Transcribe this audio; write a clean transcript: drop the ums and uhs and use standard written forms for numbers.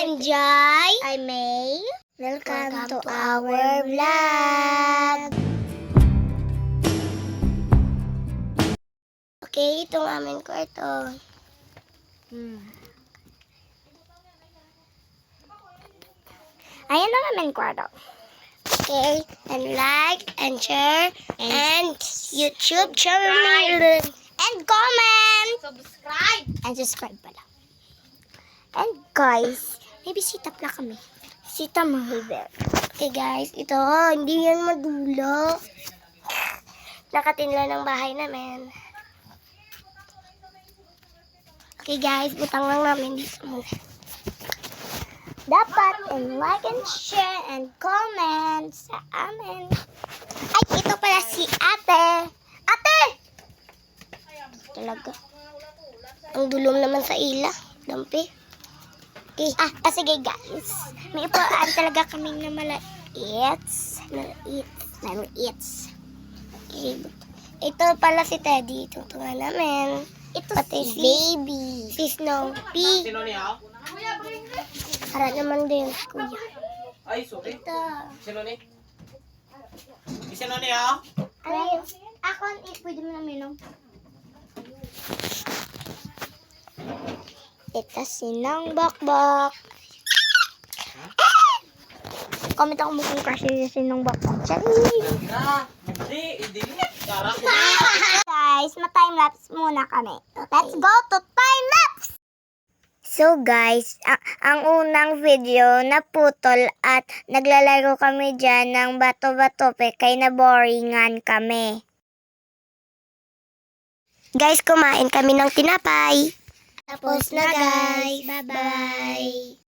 I'm Jai. I'm May. Welcome to our vlog. Okay, itong aming kwarto. Ayan ang aming kwarto. Okay, and like, and share, and YouTube channel, and comment, Subscribe. and subscribe pala. And guys, may bisita pala kami. Bisita Mahiber. Okay guys, ito, hindi yan madulo. Nakatinla ng bahay namin. Okay guys, butang lang namin dito muna. Dapat like and share and comment sa amin. Ay, ito pala si ate. Ate! Talaga. Ang dulong naman sa ila. Dampi. Okay. Sige guys. May ipaan talaga kaming na malaiits. Malaiits. Okay. Ito pala si Teddy. Tutungan namin. Ito pati si Baby. Si Snoopy. Sino niya? Para naman din, kuya. Ay, sorry. Ito. Sino ni? Sino niya? Ano yun? Ako, pwede mo na minom. Ito si Nang Bakbak. Comment ako mo kung crush niya si Nang Bakbak. Hindi. Tara. Guys, ma-time-lapse muna kami. Let's go to time-lapse! So guys, ang unang video naputol at naglalaro kami dyan ng bato-bato kaya naboringan kami. Guys, kumain kami ng tinapay. Tapos na guys. Bye-bye.